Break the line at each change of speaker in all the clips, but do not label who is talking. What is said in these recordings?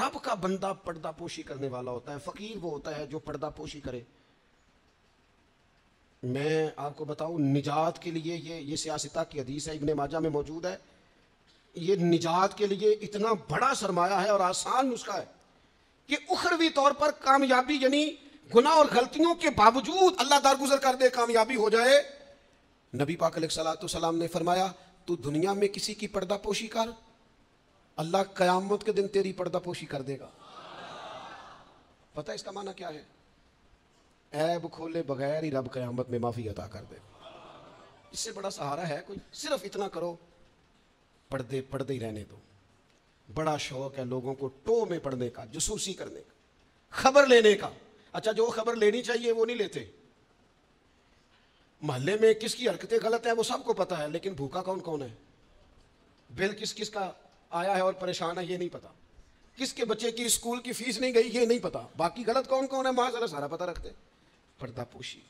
रब का बंदा पर्दापोशी करने वाला होता है। फकीर वो होता है जो पर्दापोशी करे। मैं आपको बताऊं, निजात के लिए ये सियासता की हदीस है, इब्ने माजा में मौजूद है। ये निजात के लिए इतना बड़ा सरमाया है और आसान नुस्खा है कि उखरवी तौर पर कामयाबी, यानी गुनाह और गलतियों के बावजूद अल्लाह दरगुजर कर दे, कामयाबी हो जाए। नबी पाक अलैहिस्सलाम ने फरमाया, तू दुनिया में किसी की पर्दापोशी कर, अल्लाह कयामत के दिन तेरी पर्दापोशी कर देगा। पता है इसका माना क्या है? ऐब खोले बगैर ही रब कयामत में माफी अता कर दे। इससे बड़ा सहारा है कोई? सिर्फ इतना करो, पढ़ते पढ़ते ही रहने दो। बड़ा शौक है लोगों को टो में पढ़ने का, जसूसी करने का, खबर लेने का। अच्छा, जो खबर लेनी चाहिए वो नहीं लेते। मोहल्ले में किसकी हरकतें गलत है वो सबको पता है, लेकिन भूखा कौन कौन है, बिल किस किस का आया है और परेशान है ये नहीं पता, किसके बच्चे की स्कूल की फीस नहीं गई ये नहीं पता, बाकी गलत कौन कौन है माशाअल्लाह सारा पता रखते। पर्दापोशी,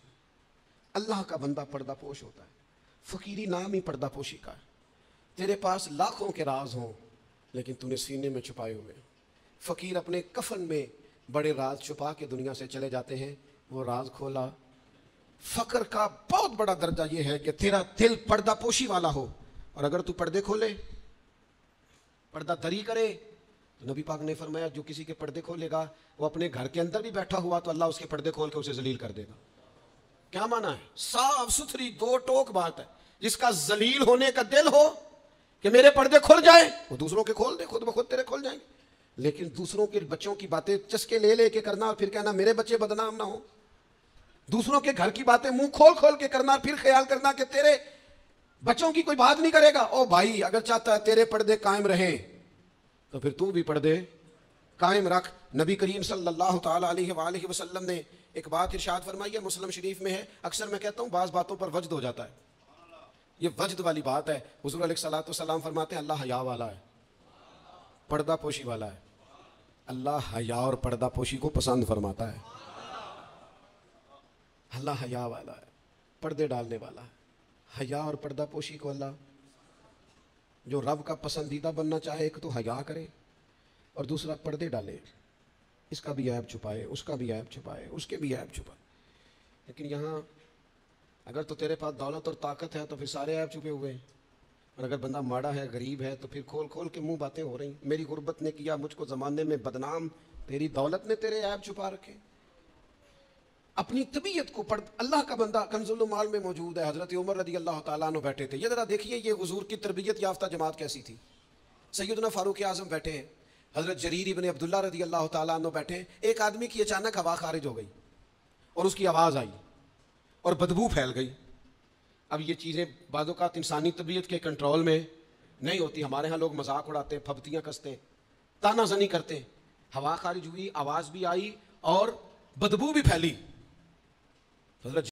अल्लाह का बंदा पर्दापोश होता है। फकीरी नाम ही पर्दापोशी का है। तेरे पास लाखों के राज हों लेकिन तूने सीने में छुपाए हुए। फकीर अपने कफन में बड़े राज छुपा के दुनिया से चले जाते हैं, वो राज खोला। फकर का बहुत बड़ा दर्जा ये है कि तेरा दिल पर्दापोशी वाला हो, और अगर तू पर्दे खोले, पर्दा दरी करे, तो नबी पाक ने फरमाया जो किसी के पर्दे खोलेगा वो अपने घर के अंदर भी बैठा हुआ तो अल्लाह उसके पर्दे खोल के उसे जलील कर देगा। क्या माना है? साफ सुथरी दो टोक बात है। जिसका जलील होने का दिल हो कि मेरे पर्दे खुल जाए, वो दूसरों के खोल दे, खुद ब खुद तेरे खुल जाएंगे। लेकिन दूसरों के बच्चों की बातें चस्के ले लेके करना और फिर कहना मेरे बच्चे बदनाम ना हो, दूसरों के घर की बातें मुंह खोल खोल के करना, फिर ख्याल करना कि तेरे बच्चों की कोई बात नहीं करेगा। ओ भाई, अगर चाहता है तेरे पर्दे कायम रहे तो फिर तू भी पर्दे कायम रख। नबी करीम सल्लल्लाहु ताला अलैहि वसल्लम ने एक बात इरशाद फरमाई है, मुस्लिम शरीफ में है। अक्सर मैं कहता हूँ बाज़ बातों पर वजद हो जाता है, ये वजद वाली बात है। हुज़ूर अलैहिस्सलाम फरमाते हैं अल्लाह हया वाला है, पर्दा पोशी वाला है। अल्लाह हया और पर्दा पोशी को पसंद फरमाता है। अल्लाह हया वाला है, पर्दे डालने वाला है। हया और पर्दा पोशी को अल्लाह, जो रब का पसंदीदा बनना चाहे, एक तो हया करे और दूसरा पर्दे डाले, इसका भी ऐब छुपाए, उसका भी ऐब छुपाए, उसके भी ऐब छुपाए। लेकिन यहाँ अगर तो तेरे पास दौलत और ताकत है तो फिर सारे ऐब छुपे हुए हैं, और अगर बंदा माड़ा है, गरीब है, तो फिर खोल खोल के मुंह बातें हो रही। मेरी गुर्बत ने किया मुझको ज़माने में बदनाम, तेरी दौलत ने तेरे ऐब छुपा रखे। अपनी तबीयत को पढ़। अल्लाह का बंदा कंजुल माल में मौजूद है, हज़रत उमर रज़ी अल्लाह ताला अन्हु बैठे थे। ये ज़रा देखिए ये हुजूर की तरबियत याफ्ता जमात कैसी थी। सैयदना फारूक आज़म बैठे हैं, हज़रत जरीर इब्न अब्दुल्ला रज़ी अल्लाह ताला अन्हु बैठे हैं। एक आदमी की अचानक हवा खारिज हो गई और उसकी आवाज़ आई और बदबू फैल गई। अब ये चीज़ें बाज़-औक़ात इंसानी तबीयत के कंट्रोल में नहीं होती। हमारे यहाँ लोग मजाक उड़ाते, फब्तियाँ कसते, तानाज़नी करते। हवा खारिज हुई, आवाज़ भी आई और बदबू भी फैली। हज़रत